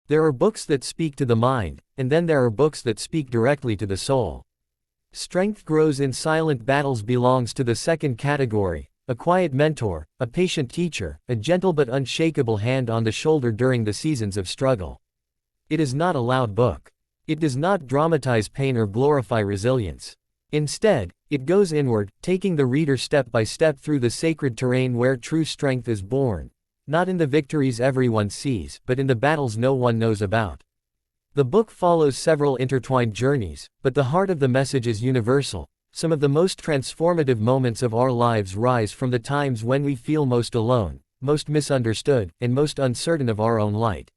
There are books that speak to the mind, and then there are books that speak directly to the soul. Strength Grows in Silent Battles belongs to the second category, a quiet mentor, a patient teacher, a gentle but unshakable hand on the shoulder during the seasons of struggle. It is not a loud book. It does not dramatize pain or glorify resilience. Instead, it goes inward, taking the reader step by step through the sacred terrain where true strength is born, not in the victories everyone sees, but in the battles no one knows about. The book follows several intertwined journeys, but the heart of the message is universal. Some of the most transformative moments of our lives rise from the times when we feel most alone, most misunderstood, and most uncertain of our own light.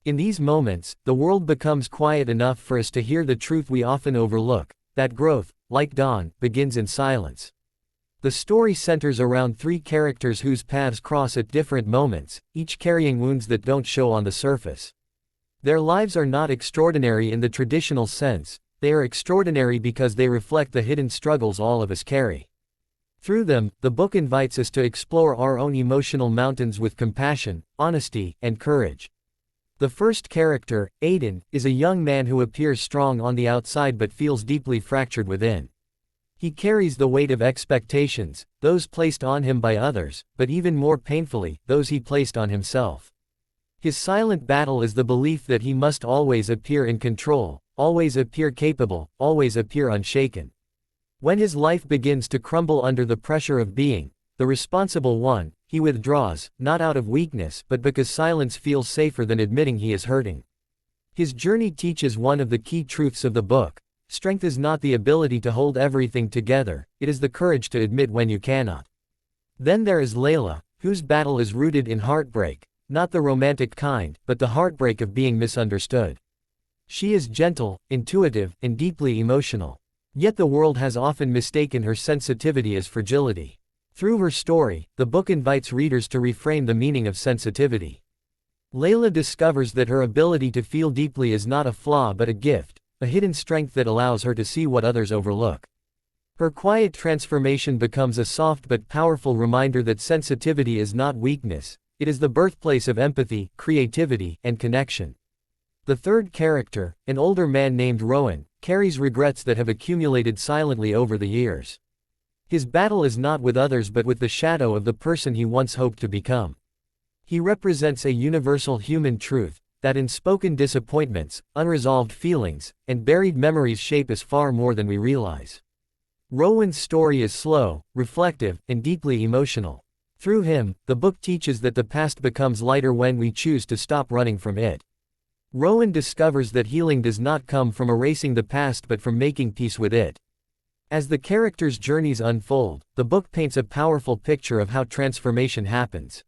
In these moments, the world becomes quiet enough for us to hear the truth we often overlook, that growth, like dawn, begins in silence. The story centers around three characters whose paths cross at different moments, each carrying wounds that don't show on the surface. Their lives are not extraordinary in the traditional sense, they are extraordinary because they reflect the hidden struggles all of us carry. Through them, the book invites us to explore our own emotional mountains with compassion, honesty, and courage. The first character, Aiden, is a young man who appears strong on the outside but feels deeply fractured within. He carries the weight of expectations, those placed on him by others, but even more painfully, those he placed on himself. His silent battle is the belief that he must always appear in control, always appear capable, always appear unshaken. When his life begins to crumble under the pressure of being the responsible one, he withdraws, not out of weakness but because silence feels safer than admitting he is hurting. His journey teaches one of the key truths of the book: strength is not the ability to hold everything together, it is the courage to admit when you cannot. Then there is Layla, whose battle is rooted in heartbreak, not the romantic kind, but the heartbreak of being misunderstood. She is gentle, intuitive, and deeply emotional. Yet the world has often mistaken her sensitivity as fragility. Through her story, the book invites readers to reframe the meaning of sensitivity. Layla discovers that her ability to feel deeply is not a flaw but a gift, a hidden strength that allows her to see what others overlook. Her quiet transformation becomes a soft but powerful reminder that sensitivity is not weakness, it is the birthplace of empathy, creativity, and connection. The third character, an older man named Rowan, carries regrets that have accumulated silently over the years. His battle is not with others but with the shadow of the person he once hoped to become. He represents a universal human truth, that unspoken disappointments, unresolved feelings, and buried memories shape us far more than we realize. Rowan's story is slow, reflective, and deeply emotional. Through him, the book teaches that the past becomes lighter when we choose to stop running from it. Rowan discovers that healing does not come from erasing the past but from making peace with it. As the characters' journeys unfold, the book paints a powerful picture of how transformation happens.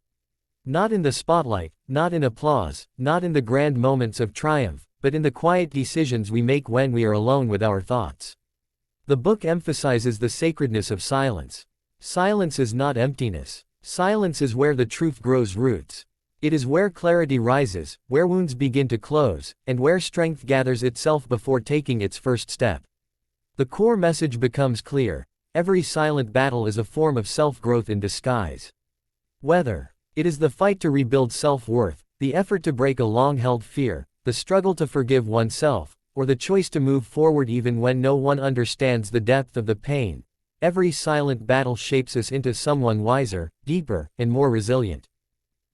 Not in the spotlight, not in applause, not in the grand moments of triumph, but in the quiet decisions we make when we are alone with our thoughts. The book emphasizes the sacredness of silence. Silence is not emptiness. Silence is where the truth grows roots. It is where clarity rises, where wounds begin to close, and where strength gathers itself before taking its first step. The core message becomes clear: every silent battle is a form of self-growth in disguise. Whether it is the fight to rebuild self-worth, the effort to break a long-held fear, the struggle to forgive oneself, or the choice to move forward even when no one understands the depth of the pain, every silent battle shapes us into someone wiser, deeper, and more resilient.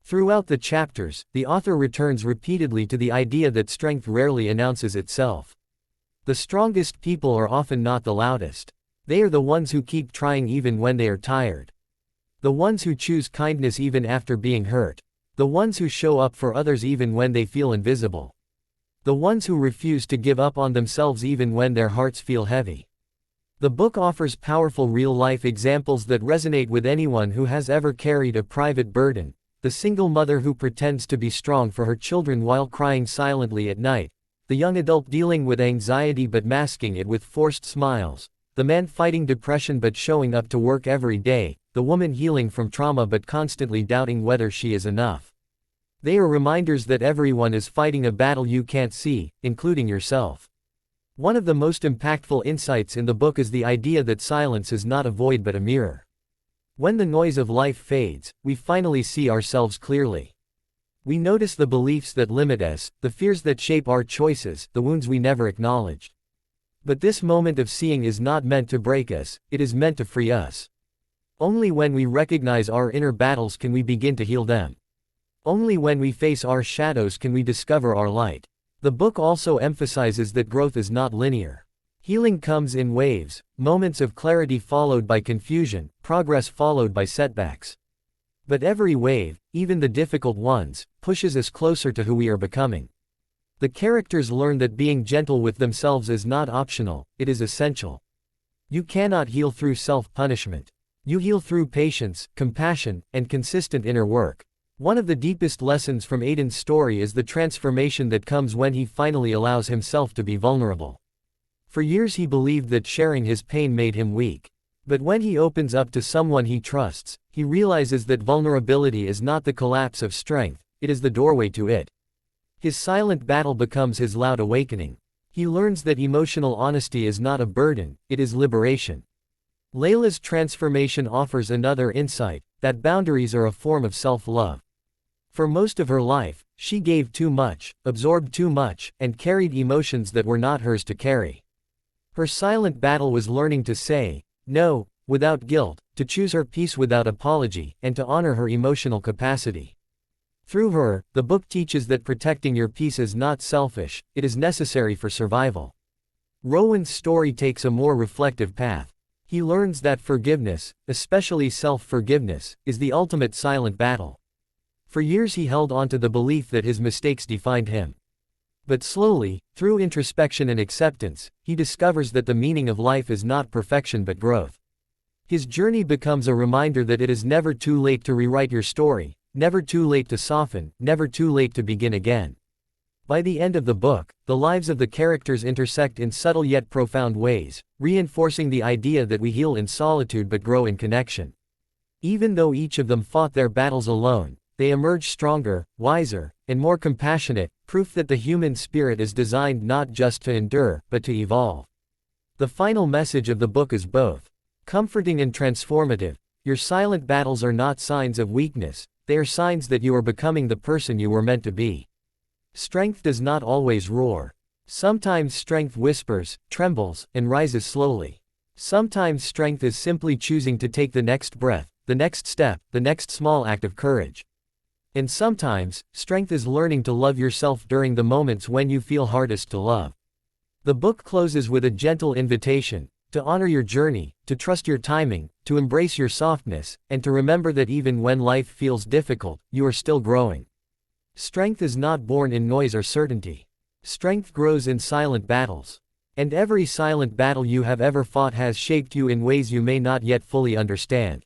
Throughout the chapters, the author returns repeatedly to the idea that strength rarely announces itself. The strongest people are often not the loudest. They are the ones who keep trying even when they are tired. The ones who choose kindness even after being hurt. The ones who show up for others even when they feel invisible. The ones who refuse to give up on themselves even when their hearts feel heavy. The book offers powerful real-life examples that resonate with anyone who has ever carried a private burden. The single mother who pretends to be strong for her children while crying silently at night. The young adult dealing with anxiety but masking it with forced smiles. The man fighting depression but showing up to work every day. The woman healing from trauma but constantly doubting whether she is enough. They are reminders that everyone is fighting a battle you can't see, including yourself. One of the most impactful insights in the book is the idea that silence is not a void but a mirror. When the noise of life fades, we finally see ourselves clearly. We notice the beliefs that limit us, the fears that shape our choices, the wounds we never acknowledged. But this moment of seeing is not meant to break us, it is meant to free us. Only when we recognize our inner battles can we begin to heal them. Only when we face our shadows can we discover our light. The book also emphasizes that growth is not linear. Healing comes in waves, moments of clarity followed by confusion, progress followed by setbacks. But every wave, even the difficult ones, pushes us closer to who we are becoming. The characters learn that being gentle with themselves is not optional, it is essential. You cannot heal through self-punishment. You heal through patience, compassion, and consistent inner work. One of the deepest lessons from Aiden's story is the transformation that comes when he finally allows himself to be vulnerable. For years he believed that sharing his pain made him weak. But when he opens up to someone he trusts, he realizes that vulnerability is not the collapse of strength, it is the doorway to it. His silent battle becomes his loud awakening. He learns that emotional honesty is not a burden, it is liberation. Layla's transformation offers another insight, that boundaries are a form of self-love. For most of her life, she gave too much, absorbed too much, and carried emotions that were not hers to carry. Her silent battle was learning to say no, without guilt, to choose her peace without apology, and to honor her emotional capacity. Through her, the book teaches that protecting your peace is not selfish, it is necessary for survival. Rowan's story takes a more reflective path. He learns that forgiveness, especially self-forgiveness, is the ultimate silent battle. For years he held on to the belief that his mistakes defined him. But slowly, through introspection and acceptance, he discovers that the meaning of life is not perfection but growth. His journey becomes a reminder that it is never too late to rewrite your story, never too late to soften, never too late to begin again. By the end of the book, the lives of the characters intersect in subtle yet profound ways, reinforcing the idea that we heal in solitude but grow in connection. Even though each of them fought their battles alone, they emerge stronger, wiser, and more compassionate, proof that the human spirit is designed not just to endure, but to evolve. The final message of the book is both comforting and transformative. Your silent battles are not signs of weakness, they are signs that you are becoming the person you were meant to be. Strength does not always roar. Sometimes strength whispers, trembles, and rises slowly. Sometimes strength is simply choosing to take the next breath, the next step, the next small act of courage. And sometimes, strength is learning to love yourself during the moments when you feel hardest to love. The book closes with a gentle invitation to honor your journey, to trust your timing, to embrace your softness, and to remember that even when life feels difficult, you are still growing. Strength is not born in noise or certainty. Strength grows in silent battles. And every silent battle you have ever fought has shaped you in ways you may not yet fully understand.